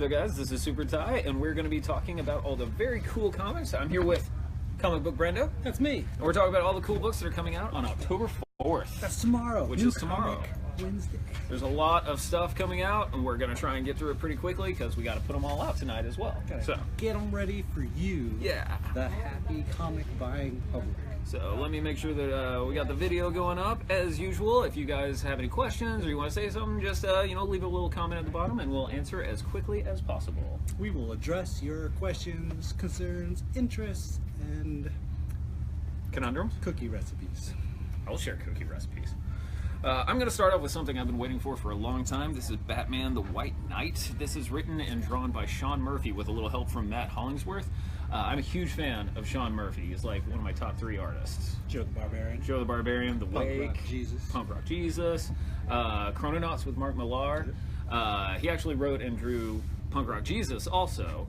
there, guys. This is Super Ty, and we're going to be talking about all the very cool comics. I'm here with Comic Book Brendo. That's me. And we're talking about all the cool books that are coming out on October 4th. That's tomorrow. Which New is tomorrow. Comic Wednesday. There's a lot of stuff coming out, and we're going to try and get through it pretty quickly because we got to put them all out tonight as well. So get them ready for you. Yeah. The happy comic buying public. So let me make sure that we got the video going up as usual. If you guys have any questions or you want to say something, just leave a little comment at the bottom and we'll answer as quickly as possible. We will address your questions, concerns, interests, and conundrums, cookie recipes. I'll share cookie recipes. I'm going to start off with something I've been waiting for a long time. This is Batman the White Knight. This is written and drawn by Sean Murphy with a little help from Matt Hollingsworth. I'm a huge fan of Sean Murphy. He's like one of my top 3 artists. Joe the Barbarian. Joe the Barbarian, The Wake, Punk Rock Jesus, Punk Rock Jesus, Chrononauts with Mark Millar. He actually wrote and drew Punk Rock Jesus also.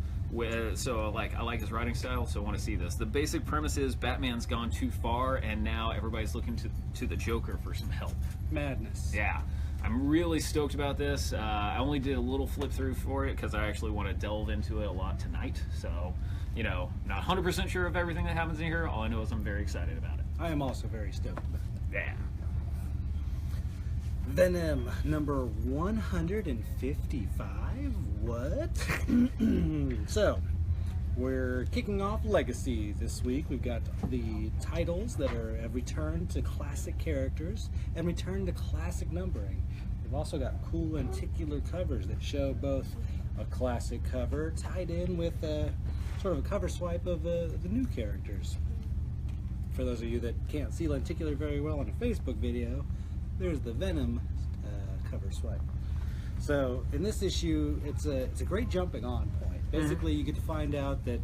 So I like his writing style, so I want to see this. The basic premise is Batman's gone too far, and now everybody's looking to the Joker for some help. Madness. Yeah. I'm really stoked about this. I only did a little flip through for it because I actually want to delve into it a lot tonight. So, not 100% sure of everything that happens in here. All I know is I'm very excited about it. I am also very stoked about it. Yeah. Venom number 155. What? So, we're kicking off Legacy this week. We've got the titles that have returned to classic characters and returned to classic numbering. We've also got cool lenticular covers that show both a classic cover tied in with sort of a cover swipe of the new characters. For those of you that can't see lenticular very well on a Facebook video, there's the Venom cover swipe. So in this issue, it's a great jumping on point. Basically, you get to find out that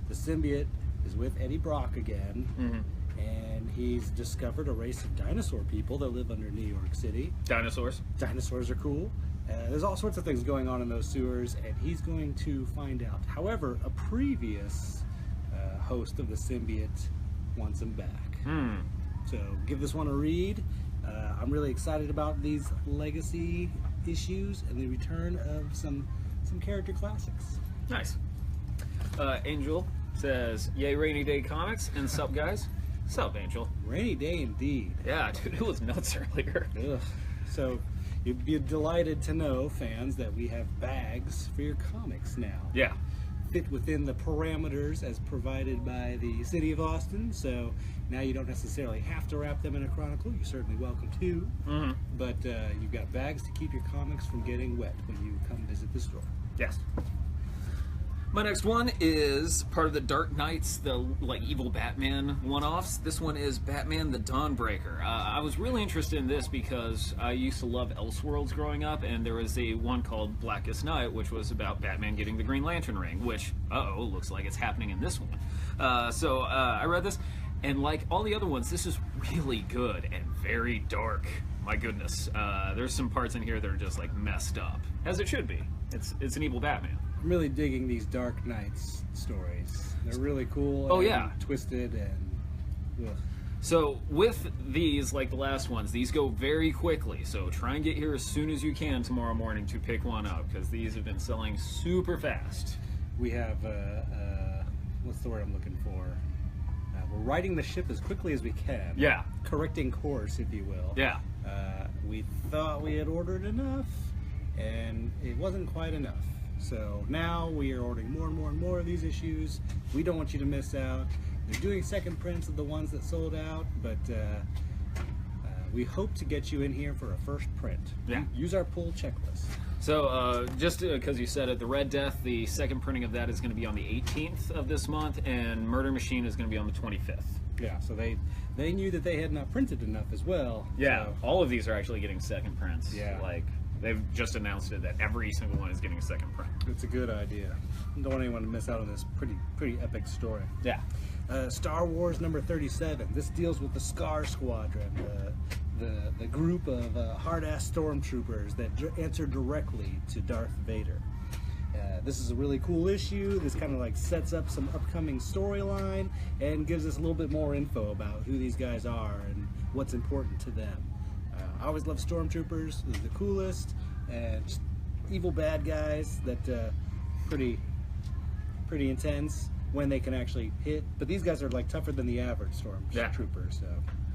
the symbiote is with Eddie Brock again, and he's discovered a race of dinosaur people that live under New York City. Dinosaurs. Dinosaurs are cool. There's all sorts of things going on in those sewers, and he's going to find out. However, a previous host of the symbiote wants him back. So give this one a read. I'm really excited about these Legacy issues and the return of some character classics. Nice. Angel says, "Yay, Rainy Day Comics," and sup, guys? Sup, Angel? Rainy day indeed. Yeah, dude, it was nuts earlier. Ugh. So you'd be delighted to know, fans, that we have bags for your comics now. Yeah. Fit within the parameters as provided by the City of Austin, so now you don't necessarily have to wrap them in a chronicle. You're certainly welcome to, but you've got bags to keep your comics from getting wet when you come visit the store. Yes. My next one is part of the Dark Knights, the evil Batman one-offs. This one is Batman the Dawnbreaker. I was really interested in this because I used to love Elseworlds growing up, and there was a one called Blackest Night, which was about Batman getting the Green Lantern ring, which, looks like it's happening in this one. So I read this, and like all the other ones, this is really good and very dark. My goodness. There's some parts in here that are just messed up, as it should be. It's an evil Batman. I'm really digging these Dark Knights stories. They're really cool. And twisted and. Ugh. So with these, like the last ones, these go very quickly. So try and get here as soon as you can tomorrow morning to pick one up because these have been selling super fast. We have what's the word I'm looking for? We're riding the ship as quickly as we can. Yeah. Correcting course, if you will. Yeah. We thought we had ordered enough, and it wasn't quite enough. So now we are ordering more and more and more of these issues. We don't want you to miss out. They're doing second prints of the ones that sold out, but we hope to get you in here for a first print. Yeah. Use our pull checklist. So just because you said it, the Red Death, the second printing of that is going to be on the 18th of this month, and Murder Machine is going to be on the 25th. Yeah, so they knew that they had not printed enough as well. Yeah, so. all of these are actually getting second prints. Yeah. They've just announced it that every single one is getting a second print. It's a good idea. Don't want anyone to miss out on this pretty epic story. Yeah. Star Wars number 37. This deals with the Scar Squadron, the group of hard-ass stormtroopers that answer directly to Darth Vader. This is a really cool issue. This kind of sets up some upcoming storyline and gives us a little bit more info about who these guys are and what's important to them. I always love stormtroopers. They're the coolest and just evil bad guys that pretty intense when they can actually hit. But these guys are like tougher than the average stormtroopers, so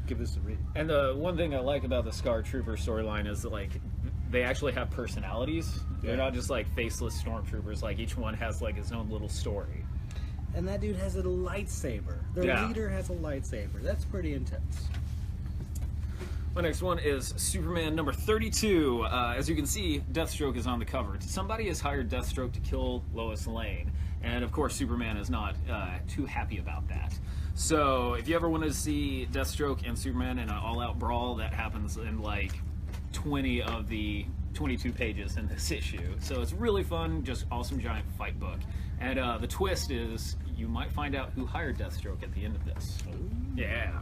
give this a read. And the one thing I like about the Scar Trooper storyline is that, like, they actually have personalities. Yeah. They're not just like faceless stormtroopers. Like, each one has like his own little story. And that dude has a lightsaber. Their leader has a lightsaber. That's pretty intense. My next one is Superman number 32. As you can see, Deathstroke is on the cover. Somebody has hired Deathstroke to kill Lois Lane. And of course, Superman is not too happy about that. So if you ever wanted to see Deathstroke and Superman in an all-out brawl, that happens in like 20 of the 22 pages in this issue. So it's really fun, just awesome giant fight book. And the twist is you might find out who hired Deathstroke at the end of this. Ooh. Yeah.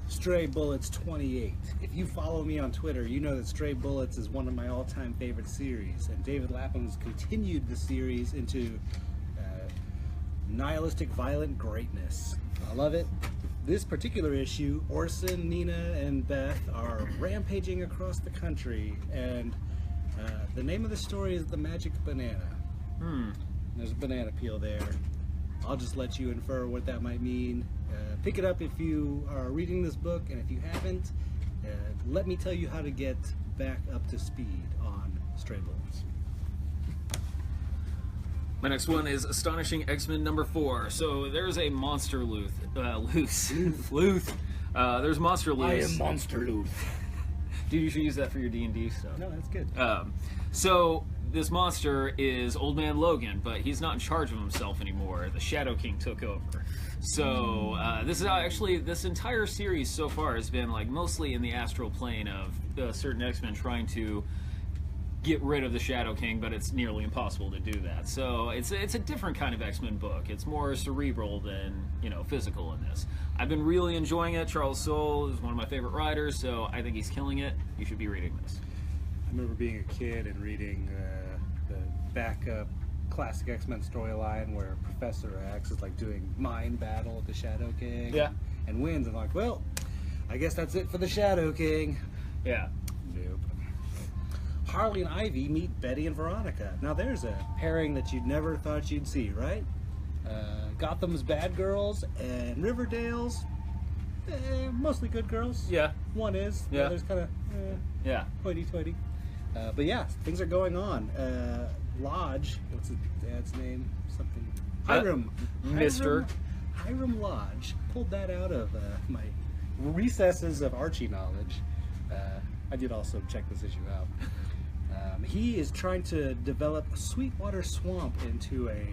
Stray Bullets 28. If you follow me on Twitter, you know that Stray Bullets is one of my all-time favorite series, and David Lapham's continued the series into nihilistic, violent greatness. I love it. This particular issue, Orson, Nina, and Beth are rampaging across the country, and the name of the story is The Magic Banana. There's a banana peel there. I'll just let you infer what that might mean. Pick it up if you are reading this book, and if you haven't, let me tell you how to get back up to speed on Stray Bullets. My next one is Astonishing XMen number 4. So there's a monster loose. Luth. There's monster loose. I am Monster Luth. Dude, you should use that for your D&D stuff. No, that's good. So this monster is Old Man Logan, but he's not in charge of himself anymore. The Shadow King took over. So this is actually, this entire series so far has been like mostly in the astral plane of certain X-Men trying to get rid of the Shadow King, but it's nearly impossible to do that. So it's a different kind of X-Men book. It's more cerebral than, physical in this. I've been really enjoying it. Charles Soule is one of my favorite writers, so I think he's killing it. You should be reading this. I remember being a kid and reading the backup classic X-Men storyline where Professor X is like doing mind battle with the Shadow King. Yeah. And wins, and like, well, I guess that's it for the Shadow King. Yeah. Nope. Harley and Ivy meet Betty and Veronica. Now there's a pairing that you'd never thought you'd see, right? Gotham's bad girls and Riverdale's mostly good girls. Yeah. One is. Yeah. The other's kind of Yeah. hoity-toity. But yeah, things are going on. Lodge, what's his dad's name? Something. Hiram. Mr. Hiram Lodge. Pulled that out of my recesses of Archie knowledge. I did also check this issue out. He is trying to develop Sweetwater Swamp into a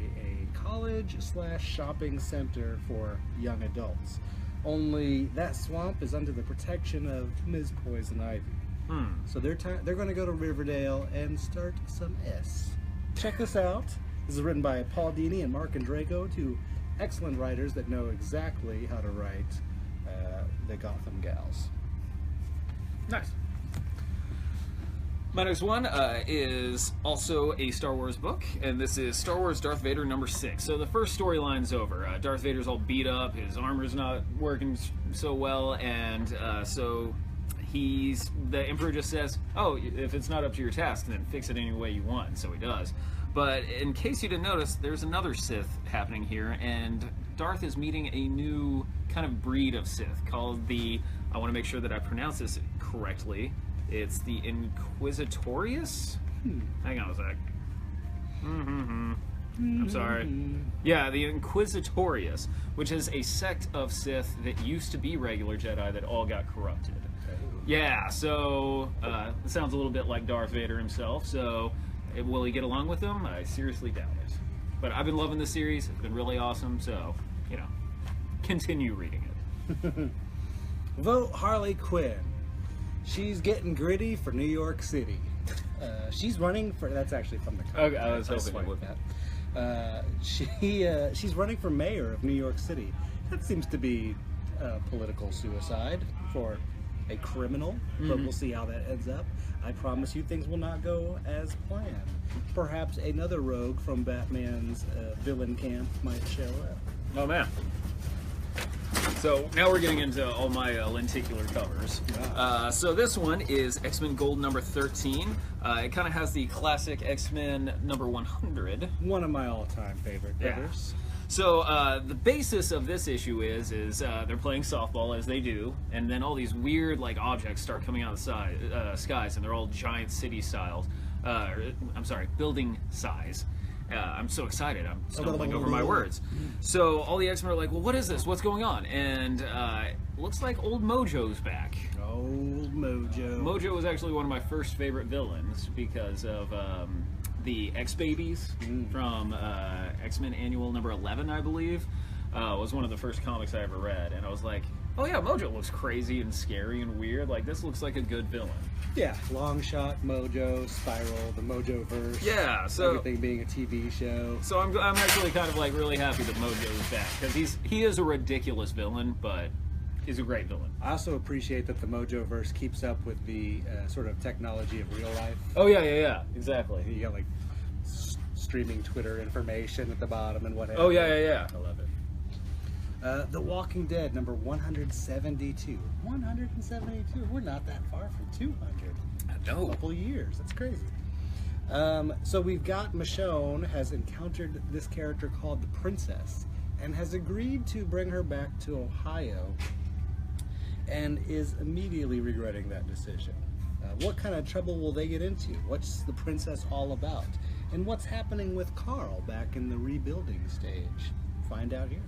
college/shopping center for young adults. Only that swamp is under the protection of Ms. Poison Ivy. So they're going to go to Riverdale and start some S. Check this out. This is written by Paul Dini and Mark Andreyko, two excellent writers that know exactly how to write the Gotham gals. Nice. My next one is also a Star Wars book, and this is Star Wars Darth Vader number 6. So the first storyline's over. Darth Vader's all beat up, his armor's not working so well, and so the Emperor just says, oh, if it's not up to your task, then fix it any way you want, so he does. But in case you didn't notice, there's another Sith happening here, and Darth is meeting a new kind of breed of Sith called I want to make sure that I pronounce this correctly, it's the Inquisitorius? Hang on a sec. I'm sorry. Yeah, the Inquisitorius, which is a sect of Sith that used to be regular Jedi that all got corrupted. Yeah, so it sounds a little bit like Darth Vader himself, so will he get along with them? I seriously doubt it. But I've been loving this series. It's been really awesome, so, continue reading it. Vote Harley Quinn. She's getting gritty for New York City. She's running for... That's actually from the comic. Okay, I was hoping swipe you would. that. She's running for mayor of New York City. That seems to be political suicide for a criminal, but we'll see how that ends up. I promise you things will not go as planned. Perhaps another rogue from Batman's villain camp might show up. Oh, man. So now we're getting into all my lenticular covers. Yeah. So this one is X-Men Gold number 13. It kind of has the classic X-Men number 100. One of my all-time favorite covers. So the basis of this issue is they're playing softball as they do, and then all these weird like objects start coming out of the skies, and they're all giant city styles. Building size. I'm so excited. I'm stumbling over my words. So all the X-Men are like, well, what is this? What's going on? And it looks like old Mojo's back. Old Mojo. Mojo was actually one of my first favorite villains because of the X-Babies from X-Men Annual number 11, I believe. Was one of the first comics I ever read. And I was like, oh yeah, Mojo looks crazy and scary and weird. Like, this looks like a good villain. Yeah, Long Shot, Mojo, Spiral, the Mojoverse. Yeah, so everything being a TV show. So I'm actually kind of like really happy that Mojo is back because he is a ridiculous villain, but he's a great villain. I also appreciate that the Mojoverse keeps up with the sort of technology of real life. Oh yeah, exactly. You got like streaming Twitter information at the bottom and whatever. Oh yeah. I love it. The Walking Dead, number 172. 172. We're not that far from 200. I know. A couple of years. That's crazy. So we've got Michonne has encountered this character called the Princess and has agreed to bring her back to Ohio and is immediately regretting that decision. What kind of trouble will they get into? What's the Princess all about? And what's happening with Carl back in the rebuilding stage? Find out here.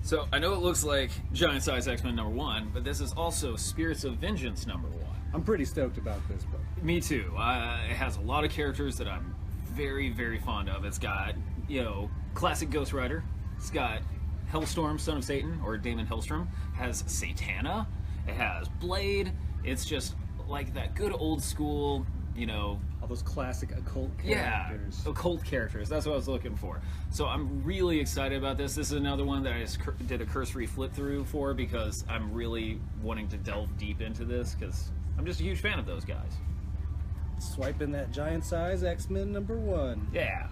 So I know it looks like Giant Size X-Men number 1, but this is also Spirits of Vengeance number 1. I'm pretty stoked about this book. Me too. It has a lot of characters that I'm very, very fond of. It's got, classic Ghost Rider. It's got Hellstorm, Son of Satan, or Damon Hellstrom. It has Satana. It has Blade. It's just like that good old school, all those classic occult characters. Yeah, occult characters. That's what I was looking for. So I'm really excited about this. This is another one that I just did a cursory flip through for because I'm really wanting to delve deep into this because I'm just a huge fan of those guys. Swiping that Giant Size X-Men number 1. Yeah.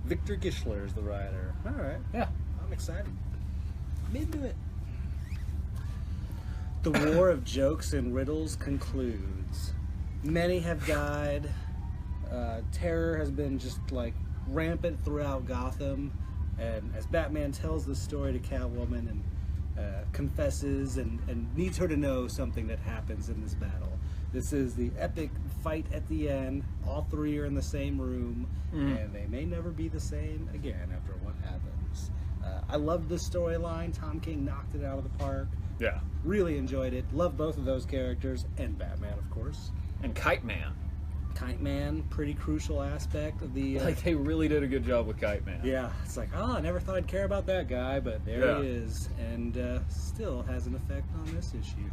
Victor Gischler is the writer. All right. Yeah. I'm excited. I'm into it. The War of Jokes and Riddles concludes. Many have died. Terror has been just like rampant throughout Gotham, and as Batman tells the story to Catwoman and confesses and needs her to know something that happens in this battle. This is the epic fight at the end. All three are in the same room, and they may never be the same again after what happens. I loved this storyline. Tom King knocked it out of the park. Yeah. Really enjoyed it. Love both of those characters, and Batman, of course. And Kite Man. Kite Man, pretty crucial aspect of the... like, they really did a good job with Kite Man. Yeah, it's like, I never thought I'd care about that guy, but there he is, and still has an effect on this issue.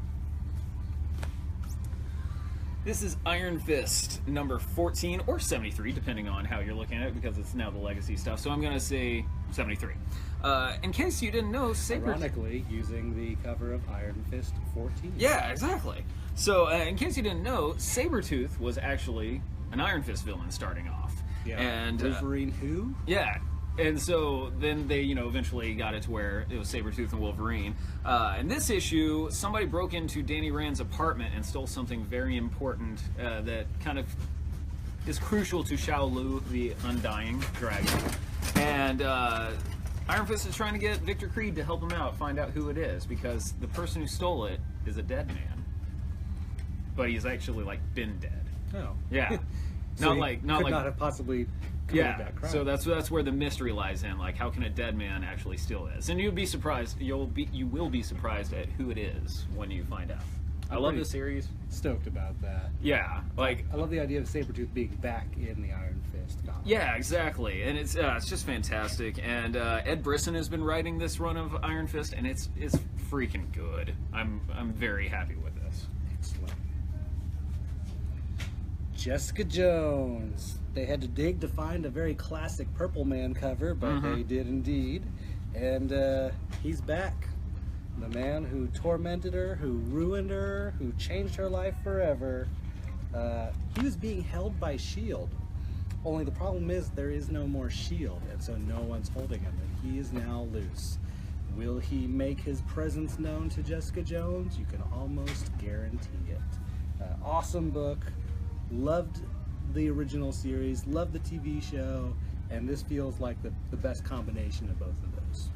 This is Iron Fist number 14 or 73, depending on how you're looking at it, because it's now the legacy stuff. So I'm going to say 73. In case you didn't know, Ironically, using the cover of Iron Fist 14. Yeah, exactly. So in case you didn't know, Sabretooth was actually an Iron Fist villain starting off. Yeah. And Wolverine who? Yeah. And so then they, eventually got it to where it was Sabretooth and Wolverine. In this issue, somebody broke into Danny Rand's apartment and stole something very important that kind of is crucial to Shao Lu, the Undying Dragon. And Iron Fist is trying to get Victor Creed to help him out, find out who it is, because the person who stole it is a dead man. But he's actually, been dead. Oh. Yeah. So not have possibly... Yeah, so that's where the mystery lies in. Like, how can a dead man actually steal this? And you'll be surprised. You will be surprised at who it is when you find out. I love this series. Stoked about that. Yeah, I love the idea of Sabretooth being back in the Iron Fist comic. Yeah, exactly, and it's just fantastic. And Ed Brisson has been writing this run of Iron Fist, and it's freaking good. I'm very happy with this. Excellent. Jessica Jones. They had to dig to find a very classic Purple Man cover, but they did indeed. And he's back. The man who tormented her, who ruined her, who changed her life forever. He was being held by S.H.I.E.L.D. Only the problem is there is no more S.H.I.E.L.D., and so no one's holding him, and he is now loose. Will he make his presence known to Jessica Jones? You can almost guarantee it. Awesome book. Loved the original series. Loved the TV show. And this feels like the best combination of both of those.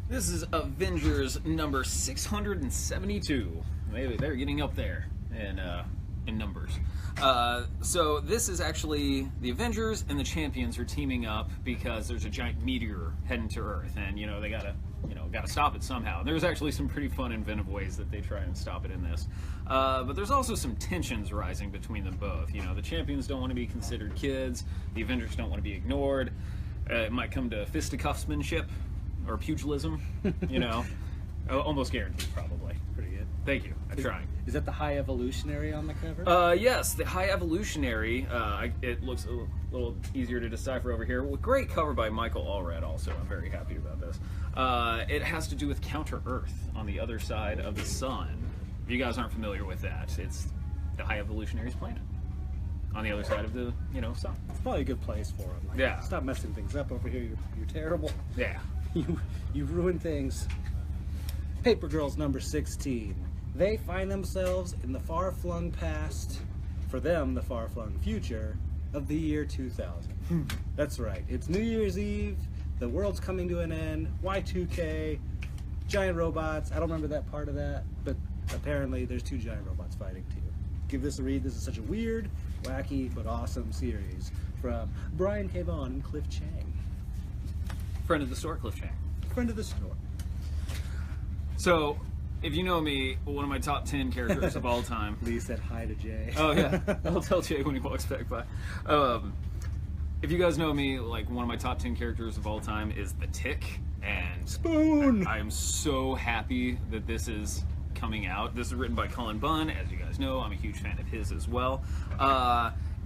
This is Avengers number 672. Maybe they're getting up there in numbers. So this is actually the Avengers and the Champions are teaming up because there's a giant meteor heading to Earth, and they gotta stop it somehow. There's actually some pretty fun, inventive ways that they try and stop it in this. But there's also some tensions rising between them both. The Champions don't want to be considered kids. The Avengers don't want to be ignored. It might come to fisticuffsmanship or pugilism. Almost guaranteed, probably. Pretty good. Thank you. I'm trying. Is that the High Evolutionary on the cover? Yes, the High Evolutionary. It looks a little easier to decipher over here. Well, great cover by Michael Allred also. I'm very happy about this. It has to do with Counter-Earth on the other side of the sun. If you guys aren't familiar with that, it's the High Evolutionary's planet on the other side of the, sun. It's probably a good place for him. Yeah. Stop messing things up over here. You're terrible. Yeah. You ruin things. Paper Girls number 16. They find themselves in the far-flung past, for them the far-flung future, of the year 2000. That's right. It's New Year's Eve, the world's coming to an end, Y2K, giant robots. I don't remember that part of that, but apparently there's 2 giant robots fighting too. Give this a read. This is such a weird, wacky, but awesome series from Brian K. Vaughan and Cliff Chang. Friend of the store, Cliff Chang. Friend of the store. So, if you know me, one of my top 10 characters of all time. Lee said hi to Jay. Oh yeah, I'll tell Jay when he walks back by. If you guys know me, like one of my top 10 characters of all time is the Tick, and Spoon. I am so happy that this is coming out. This is written by Cullen Bunn, as you guys know. I'm a huge fan of his as well.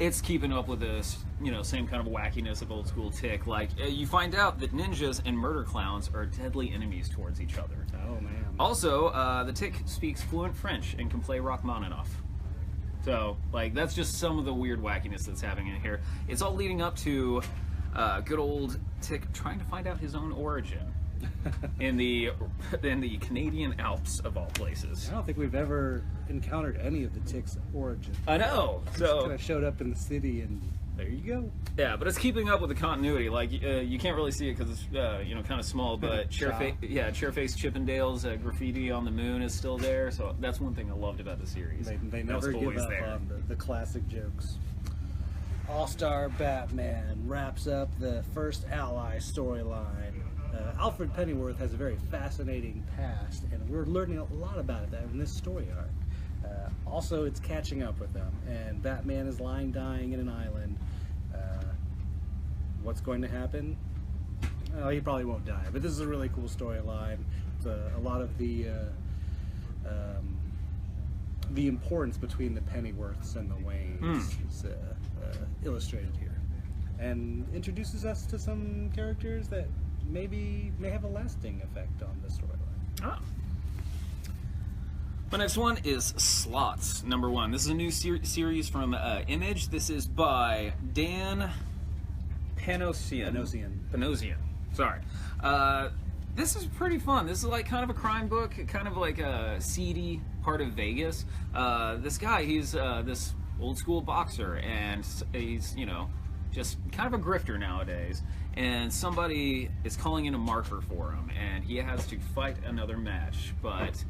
It's keeping up with this, same kind of wackiness of old school Tick. Like, you find out that ninjas and murder clowns are deadly enemies towards each other. Oh man. Also, the Tick speaks fluent French and can play Rachmaninoff. So, that's just some of the weird wackiness that's happening in here. It's all leading up to good old Tick trying to find out his own origin in the Canadian Alps, of all places. I don't think we've ever encountered any of the Tick's origin. I know. So kind of showed up in the city, and there you go. Yeah, but it's keeping up with the continuity. Like you can't really see it because it's kind of small. But Chairface Chippendale's graffiti on the moon is still there. So that's one thing I loved about the series. They never give up on the classic jokes. All-Star Batman wraps up the first Ally storyline. Alfred Pennyworth has a very fascinating past, and we're learning a lot about that in this story arc. Also, it's catching up with them, and Batman is lying dying in an island. What's going to happen? Well, he probably won't die, but this is a really cool storyline. A lot of the importance between the Pennyworths and the Waynes is illustrated here, and introduces us to some characters that may have a lasting effect on the storyline. Ah. My next one is Slotz, number 1. This is a new series from Image. This is by Dan Panosian. Sorry. This is pretty fun. This is like kind of a crime book, kind of like a seedy part of Vegas. This guy, he's this old school boxer, and he's, just kind of a grifter nowadays. And somebody is calling in a marker for him, and he has to fight another match, but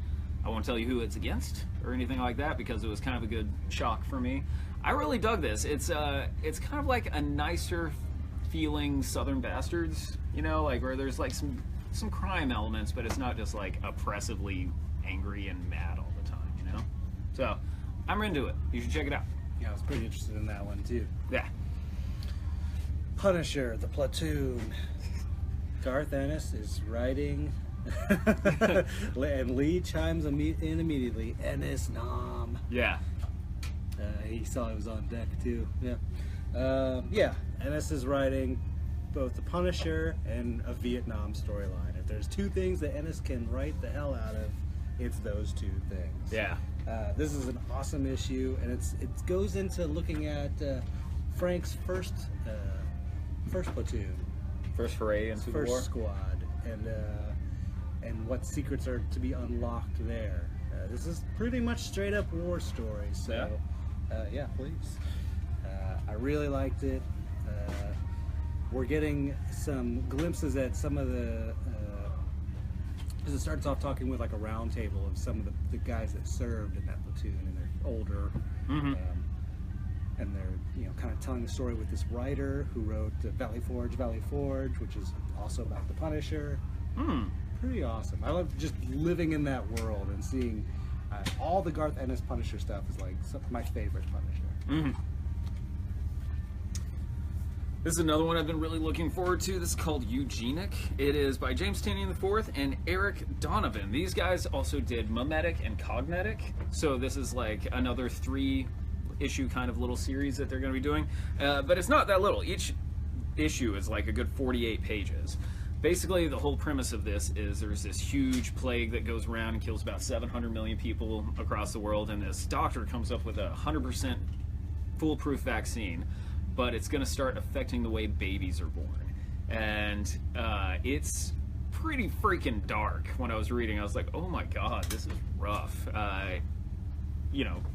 I won't tell you who it's against or anything like that because it was kind of a good shock for me. I really dug this. It's kind of like a nicer feeling Southern Bastards, where there's like some crime elements, but it's not just like oppressively angry and mad all the time, So I'm into it. You should check it out. Yeah, I was pretty interested in that one too. Yeah. Punisher, the Platoon. Garth Ennis is writing, and Lee chimes in immediately. Ennis nom. Yeah. He saw it was on deck too. Yeah. Ennis is writing both the Punisher and a Vietnam storyline. If there's 2 things that Ennis can write the hell out of, it's those 2 things. Yeah. This is an awesome issue, and it goes into looking at Frank's first platoon, First foray into the war. First squad, and what secrets are to be unlocked there. This is pretty much straight up war story. So, yeah, please. I really liked it. We're getting some glimpses at some of the. It starts off talking with like a round table of some of the guys that served in that platoon, and they're older, and they're kind of telling the story with this writer who wrote Valley Forge, which is also about the Punisher. Pretty awesome. I love just living in that world and seeing all the Garth Ennis Punisher stuff is like my favorite Punisher. This is another one I've been really looking forward to. This is called Eugene Ik. It is by James Tynion IV and Eric Donovan. These guys also did Memetic and Cognetic, so this is like another 3-issue kind of little series that they're going to be doing. But it's not that little. Each issue is like a good 48 pages. Basically, the whole premise of this is there's this huge plague that goes around and kills about 700 million people across the world, and this doctor comes up with a 100% foolproof vaccine, but it's going to start affecting the way babies are born. And it's pretty freaking dark. When I was reading, I was like, oh my god, this is rough. And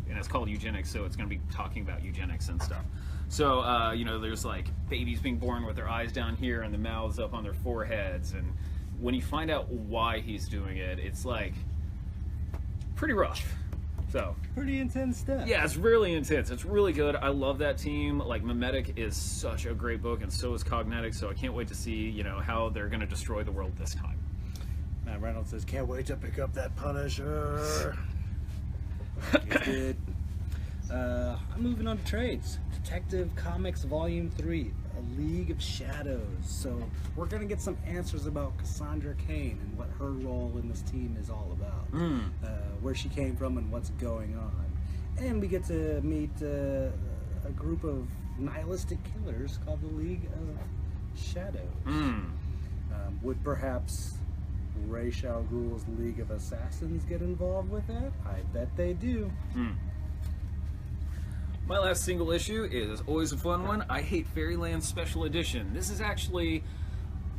it's called eugenics, so it's going to be talking about eugenics and stuff. So, there's like babies being born with their eyes down here and the mouths up on their foreheads. And when you find out why he's doing it, it's like pretty rough. So pretty intense stuff. Yeah, it's really intense. It's really good. I love that team. Like, Memetic is such a great book, and so is Cognetic, so I can't wait to see, how they're going to destroy the world this time. Matt Reynolds says, can't wait to pick up that Punisher. It's good. I'm moving on to trades. Detective Comics Volume 3, A League of Shadows. So we're going to get some answers about Cassandra Cain and what her role in this team is all about. Where she came from and what's going on. And we get to meet a group of nihilistic killers called the League of Shadows. Would perhaps Ra's al Ghul's League of Assassins get involved with that? I bet they do. My last single issue is always a fun one. I Hate Fairyland Special Edition. This is actually,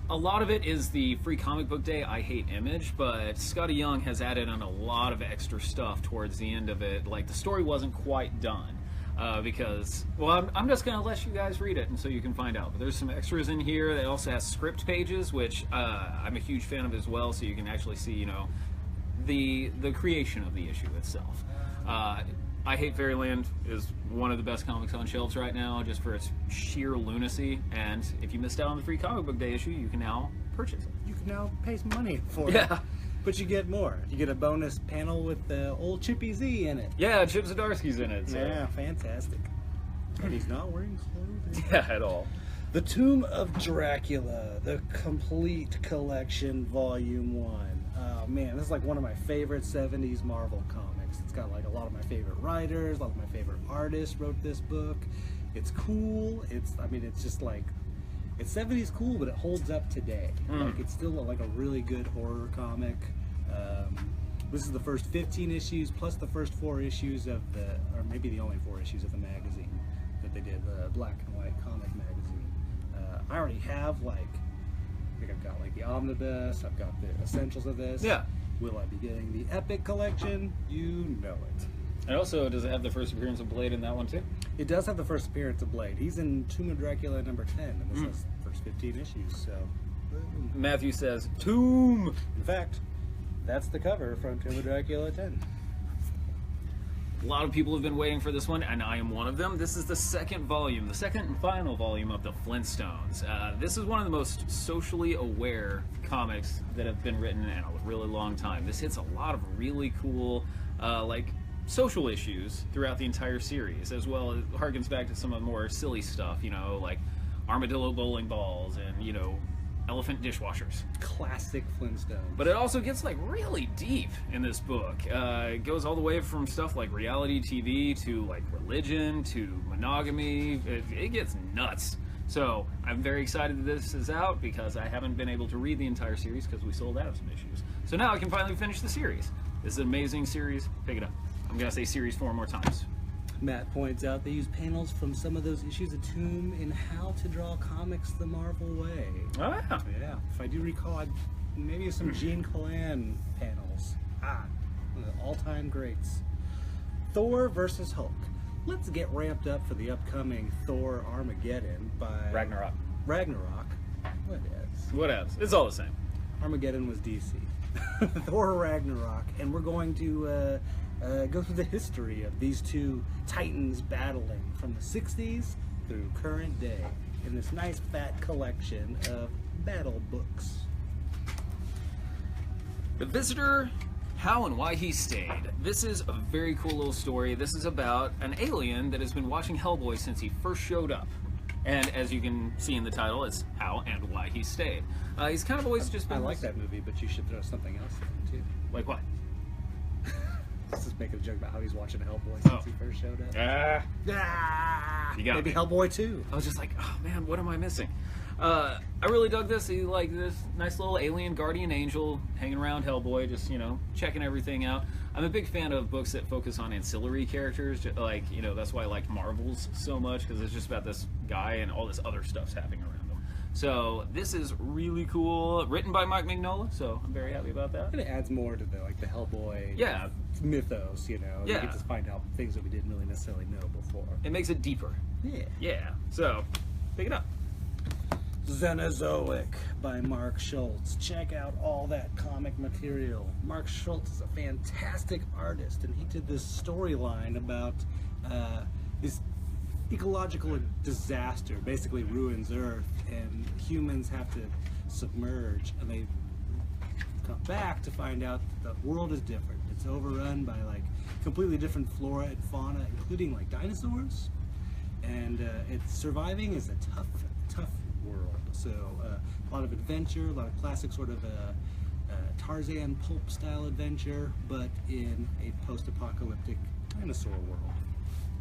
a lot of it is the Free Comic Book Day I Hate image, but Scotty Young has added on a lot of extra stuff towards the end of it. Like, the story wasn't quite done because, well, I'm just going to let you guys read it and so you can find out. But there's some extras in here. It also has script pages, which I'm a huge fan of as well, so you can actually see, the creation of the issue itself. I Hate Fairyland is one of the best comics on shelves right now, just for its sheer lunacy. And if you missed out on the Free Comic Book Day issue, you can now purchase it. You can now pay some money for it. Yeah. But you get more. You get a bonus panel with old Chippy Z in it. Yeah, Chip Zdarsky's in it. So. Yeah, fantastic. And he's not wearing clothing. Yeah, at all. The Tomb of Dracula, the complete collection, Volume 1. Oh man, this is like one of my favorite 70s Marvel comics. It's got like a lot of my favorite writers, a lot of my favorite artists wrote this book. It's cool. It's just like, it's 70s cool, but it holds up today. Like, it's still like a really good horror comic. This is the first 15 issues plus the first 4 issues of or maybe the only 4 issues of the magazine that they did, the black and white comic magazine. I already have like, I think I've got like the omnibus, I've got the essentials of this. Yeah. Will I be getting the Epic collection? You know it. And also, does it have the first appearance of Blade in that one too? It does have the first appearance of Blade. He's in Tomb of Dracula number 10, and this has the first 15 issues, so... Matthew says, Tomb! In fact, that's the cover from Tomb of Dracula 10. A lot of people have been waiting for this one, and I am one of them. This is the second volume, the second and final volume of the Flintstones. This is one of the most socially aware comics that have been written in a really long time. This hits a lot of really cool, social issues throughout the entire series, as well as harkens back to some of the more silly stuff, like armadillo bowling balls and, elephant dishwashers. Classic Flintstones. But it also gets like really deep in this book. It goes all the way from stuff like reality TV to like religion to monogamy. It gets nuts. So I'm very excited that this is out because I haven't been able to read the entire series because we sold out of some issues. So now I can finally finish the series. This is an amazing series. Pick it up. I'm going to say series 4 more times. Matt points out they use panels from some of those issues of Tomb in How to Draw Comics the Marvel Way. Oh, yeah. Yeah, if I do recall, maybe some Gene Colan panels. One of the all-time greats. Thor versus Hulk. Let's get ramped up for the upcoming Thor Armageddon by Ragnarok. What else? It's all the same. Armageddon was DC. Thor Ragnarok, and we're going to go through the history of these two titans battling from the 60s through current day in this nice fat collection of battle books. The Visitor, How and Why He Stayed. This is a very cool little story. This is about an alien that has been watching Hellboy since he first showed up. And as you can see in the title, it's How and Why He Stayed. He's kind of always just been... I like that movie, but you should throw something else in, too. Like what? Let's just make a joke about how he's watching Hellboy since he first showed up. You got Maybe me. Hellboy 2. I was just like, oh man, what am I missing? I really dug this. He like this nice little alien guardian angel hanging around Hellboy, just, you know, checking everything out. I'm a big fan of books that focus on ancillary characters. Like, you know, that's why I liked Marvels so much, because it's just about this guy and all this other stuff's happening around him. So this is really cool. Written by Mike Mignola, so I'm very happy about that. And it adds more to the Hellboy mythos, you know. Yeah. You get to find out things that we didn't really necessarily know before. It makes it deeper. Yeah. Yeah. So pick it up. Cenozoic by Mark Schultz. Check out all that comic material. Mark Schultz is a fantastic artist, and he did this storyline about this ecological disaster basically ruins Earth, and humans have to submerge, and they come back to find out that the world is different. It's overrun by like completely different flora and fauna, including like dinosaurs, and it's surviving is a tough world. So a lot of adventure, a lot of classic sort of Tarzan pulp style adventure, but in a post-apocalyptic dinosaur world.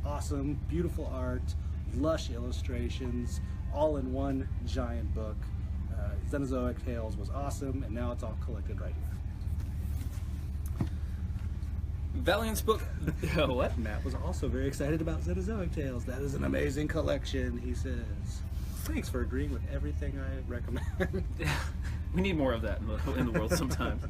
Awesome, beautiful art, lush illustrations, all in one giant book. Cenozoic Tales was awesome, and now it's all collected right here. Valiant's book. What? Matt was also very excited about Cenozoic Tales. That is an amazing collection, he says. Thanks for agreeing with everything I recommend. We need more of that in the world sometimes.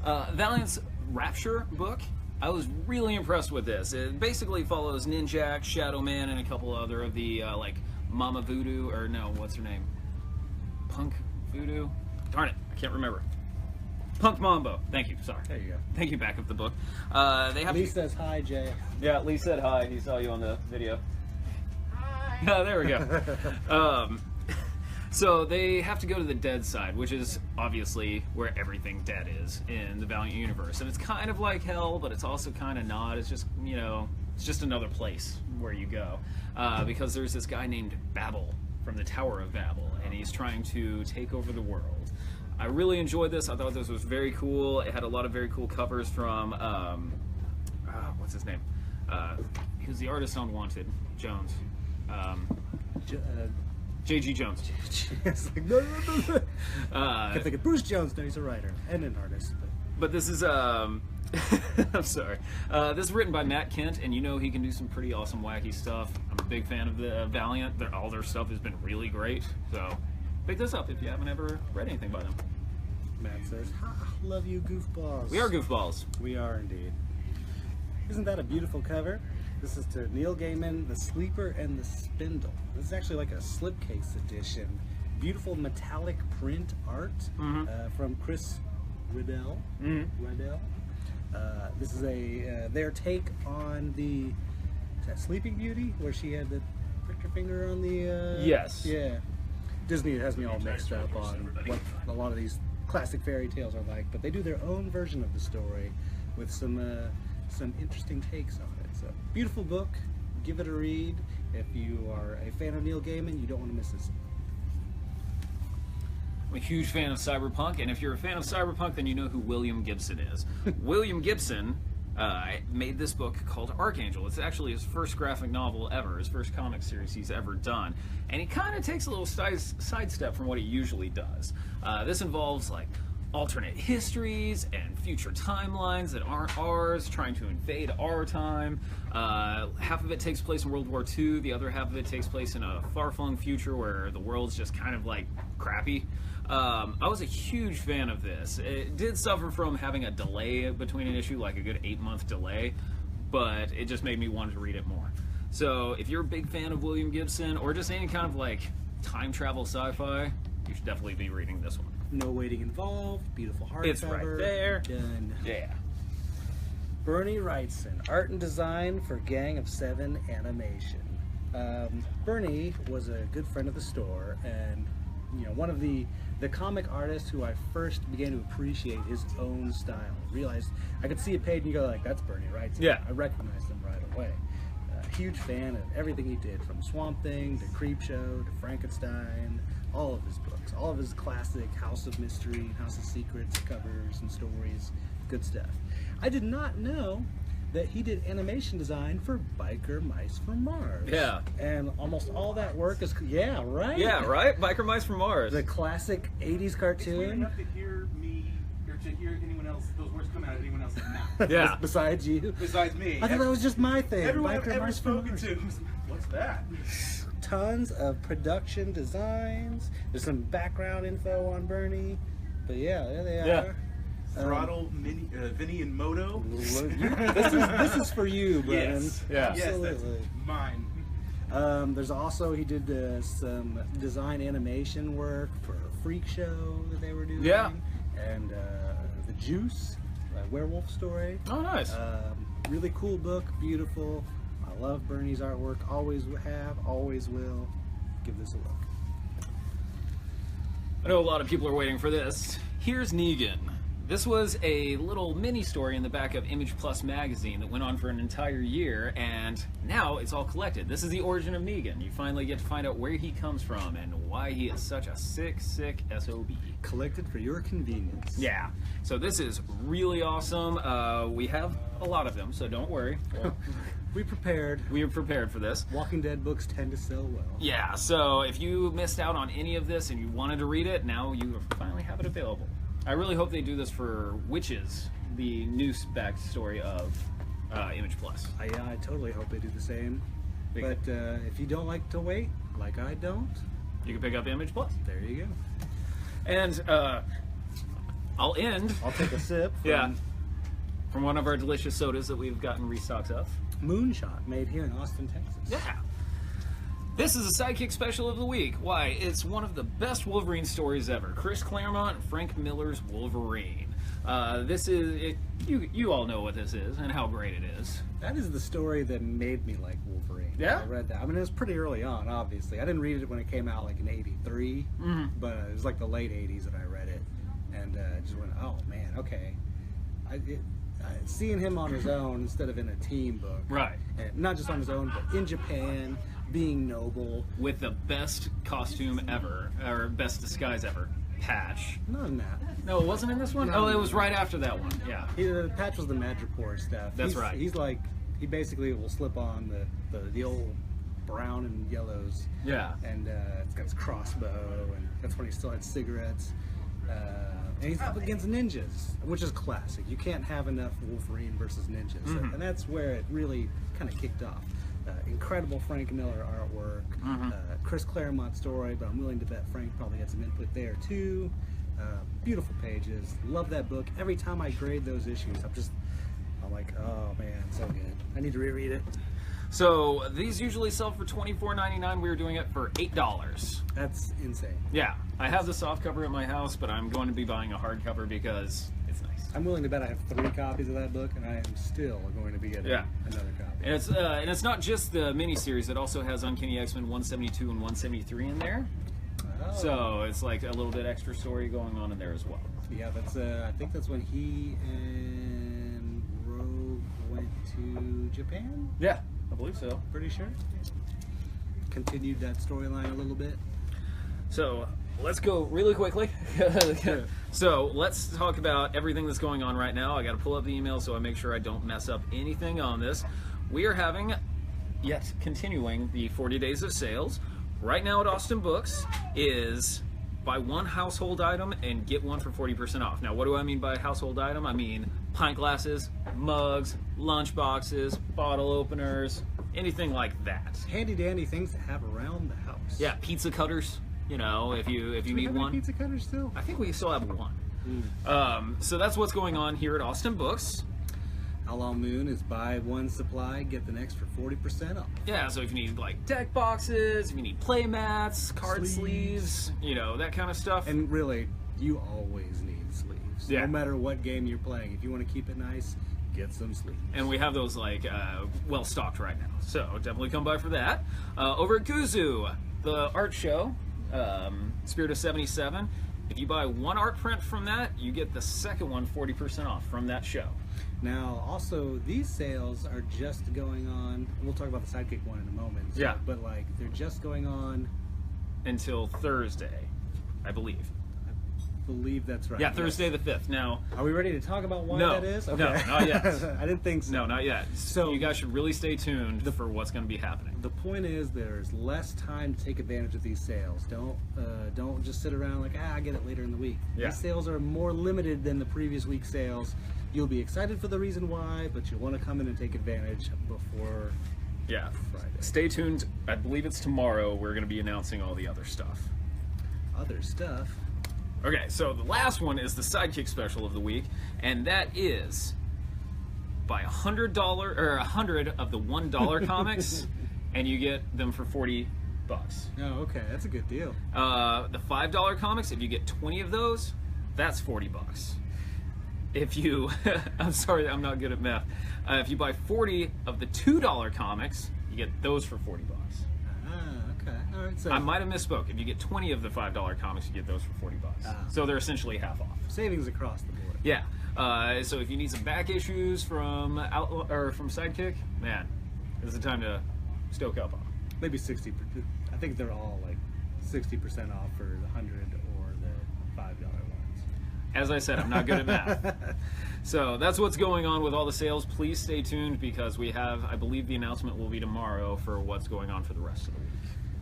Valiant's Rapture book. I was really impressed with this. It basically follows Ninjak, Shadow Man, and a couple other of the like Mama Voodoo, or no, what's her name? Punk Voodoo? Darn it, I can't remember. Punk Mambo. Thank you. Sorry. There you go. Thank you. Back up the book. They have. Lee says hi, Jay. Yeah, Lee said hi. He saw you on the video. Hi. Oh, there we go. So they have to go to the dead side, which is obviously where everything dead is in the Valiant universe. And it's kind of like hell, but it's also kind of not. It's just, you know, it's just another place where you go. Because there's this guy named Babel from the Tower of Babel, and he's trying to take over the world. I really enjoyed this. I thought this was very cool. It had a lot of very cool covers from, what's his name? He was the artist on Wanted, Jones. J.G. Jones. It's like, no. I kept thinking Bruce Jones. No, he's a writer and an artist. But this is, I'm sorry. This is written by Matt Kent, and you know he can do some pretty awesome, wacky stuff. I'm a big fan of the Valiant. All their stuff has been really great. So pick this up if you haven't ever read anything by them. Matt says, ha, love you, goofballs. We are goofballs. We are indeed. Isn't that a beautiful cover? This is to Neil Gaiman, The Sleeper and the Spindle. This is actually like a slipcase edition. Beautiful metallic print art from Chris Riddell. Riddell. This is their take on the Sleeping Beauty, where she had the pricked her finger on the. Yes. Yeah. Disney has me all mixed up on what a lot of these classic fairy tales are like, but they do their own version of the story with some interesting takes on it. So, beautiful book. Give it a read. If you are a fan of Neil Gaiman, you don't want to miss this. I'm a huge fan of cyberpunk, and if you're a fan of cyberpunk, then you know who William Gibson is. William Gibson made this book called Archangel. It's actually his first graphic novel ever, his first comic series he's ever done. And he kind of takes a little sidestep from what he usually does. This involves like alternate histories and future timelines that aren't ours, trying to invade our time. Half of it takes place in World War II, the other half of it takes place in a far-flung future where the world's just kind of like crappy. I was a huge fan of this. It did suffer from having a delay between an issue, like a good 8-month delay, but it just made me want to read it more. So if you're a big fan of William Gibson or just any kind of like time travel sci-fi, you should definitely be reading this one. No waiting involved. Beautiful hardcover. It's right there. Done. Yeah. Bernie Wrightson, art and design for Gang of Seven animation. Bernie was a good friend of the store, and one of the comic artists who I first began to appreciate his own style. Realized I could see a page and go like, "That's Bernie Wrightson." Yeah. I recognized him right away. Huge fan of everything he did, from Swamp Thing to Creepshow to Frankenstein. All of his books, all of his classic House of Mystery, House of Secrets covers and stories, good stuff. I did not know that he did animation design for Biker Mice from Mars. Yeah. And almost all that work is, yeah, right? Yeah, right? Biker Mice from Mars. The classic 80s It's cartoon. weird enough to hear me, or to hear anyone else, those words come out of anyone else's mouth. Yeah. Besides you. Besides me. I thought that was just my thing. Everyone I've Biker ever Mice from spoken Mars. to, what's that? Tons of production designs. There's some background info on Bernie. But yeah, there they Yeah. are. Throttle, Vinny, and Moto. This is for you, Brennan. Yes. Yeah. Yes, Absolutely. that's mine. There's also, he did some design animation work for a Freak Show that they were doing. Yeah. And The Juice, a werewolf story. Oh, nice. Really cool book, beautiful. I love Bernie's artwork. Always have, always will. Give this a look. I know a lot of people are waiting for this. Here's Meighan. This was a little mini story in the back of Image Plus magazine that went on for an entire year, and now it's all collected. This is the origin of Meighan. You finally get to find out where he comes from and why he is such a sick SOB. Collected for your convenience. Yeah. So this is really awesome. We have a lot of them, so don't worry. We prepared. We are prepared for this. Walking Dead books tend to sell well. Yeah, so if you missed out on any of this and you wanted to read it, now you finally have it available. I really hope they do this for Witches, the new backstory of Image Plus. I totally hope they do the same. Big- But if you don't like to wait, like I don't, You can pick up Image Plus. there you go. And I'll end I'll take a sip from yeah, from one of our delicious sodas that we've gotten restocks of. Moonshot, made here in Austin, Texas. Yeah. This is a Sidekick Special of the Week. Why? It's one of the best Wolverine stories ever. Chris Claremont and Frank Miller's Wolverine. This is... You all know what this is and how great it is. That is the story that made me like Wolverine. Yeah? I read that. I mean, it was pretty early on, obviously. I didn't read it when it came out, like in '83, but it was like the late '80s that I read it, and just went, oh man, okay. Seeing him on his own instead of in a team book, Right. and not just on his own, but in Japan, being noble. With the best costume ever, or best disguise ever. Patch. Not in that. No, it wasn't in this one? No. Oh, it was right after that one. Yeah. Patch was the Madripoor stuff. That's right. He's like, he basically will slip on the old brown and yellows. Yeah. And it's got his crossbow, and that's when he still had cigarettes. And he's up against ninjas, which is classic. You can't have enough Wolverine versus ninjas. And that's where it really kind of kicked off. Incredible Frank Miller artwork, Chris Claremont story, but I'm willing to bet Frank probably had some input there too. Beautiful pages. Love that book. Every time I grade those issues, I'm like, oh man, so good. I need to reread it. So these usually sell for $24.99. We were doing it for $8. That's insane. Yeah, I have the soft cover at my house, but I'm going to be buying a hardcover because it's nice. I'm willing to bet I have 3 copies of that book, and I am still going to be getting Yeah. another copy. And it's not just the miniseries. It also has Uncanny X-Men 172 and 173 in there. Oh. So it's like a little bit extra story going on in there as well. Yeah, that's. I think that's when he and Rogue went to Japan. Yeah, I believe so. Pretty sure. Continued that storyline a little bit. So let's go really quickly. So let's talk about everything that's going on right now. I got to pull up the email so I make sure I don't mess up anything on this. We are having, continuing the 40 days of sales. Right now at Austin Books is buy one household item and get one for 40% off. Now, what do I mean by household item? I mean pint glasses, mugs, lunch boxes, bottle openers, anything like that. Handy dandy things to have around the house. Yeah, pizza cutters. You know, if you Do we need have any one. pizza cutters still? I think we still have one. So that's what's going on here at Austin Books. Outlaw Moon is buy one supply, get the next for 40% off. Yeah, so if you need like deck boxes, if you need play mats, card sleeves, you know, that kind of stuff. And really, you always need sleeves. Yeah. No matter what game you're playing. If you want to keep it nice, get some sleeves. And we have those like well stocked right now. So definitely come by for that. Over at Kuzu, the art show, Spirit of 77. If you buy one art print from that, you get the second one 40% off from that show. Now, also, these sales are just going on. We'll talk about the Sidekick one in a moment. Yeah. But, like, they're just going on. Until Thursday, I believe. I believe that's right. Yeah, yes. Thursday the 5th. Now, Are we ready to talk about why No. that is? No, not yet. I didn't think so. no, not yet. So- you guys should really stay tuned for what's going to be happening. The point is, there's less time to take advantage of these sales. Don't just sit around like, I get it later in the week. Yeah. These sales are more limited than the previous week's sales. You'll be excited for the reason why, but you'll want to come in and take advantage before Yeah. Friday. Stay tuned. I believe it's tomorrow. We're going to be announcing all the other stuff. Other stuff. Okay, so the last one is the Sidekick special of the week, and that is buy $100 or 100 of the $1 comics, and you get them for $40. Oh, okay, that's a good deal. The $5 comics, if you get 20 of those, that's $40. If you, I'm sorry, I'm not good at math. If you buy 40 of the $2 comics, you get those for $40. Okay, all right. So I might have misspoke. If you get 20 of the $5 comics, you get those for $40. So they're essentially half off. savings across the board. Yeah. So if you need some back issues from from Sidekick, man, this is the time to stoke up on. Maybe 60%. I think they're all like 60% off for the 100 or the $5 ones. As I said, I'm not good at math. So that's what's going on with all the sales. Please stay tuned because we have, I believe the announcement will be tomorrow for what's going on for the rest of the week.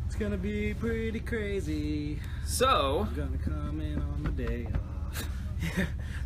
It's gonna be pretty crazy. So, I'm gonna come in on the day off.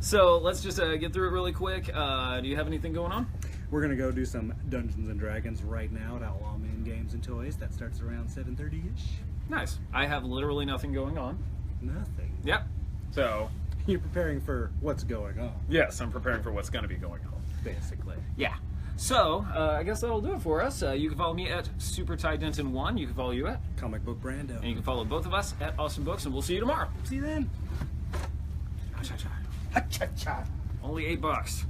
so let's just get through it really quick. Do you have anything going on? We're gonna go do some Dungeons and Dragons right now at Outlaw Moon Games and Toys. That starts around 7:30ish. Nice. I have literally nothing going on. Nothing. Yep. So, You're preparing for what's going on, yes, I'm preparing for what's going to be going on. basically. Yeah. So, I guess that'll do it for us. You can follow me at SuperTyDenton1. You can follow you at, Comic Book Brando. and you can follow both of us at Austin Books, and we'll see you tomorrow. See you then. Cha-cha-cha. Ha-cha-cha. Only $8.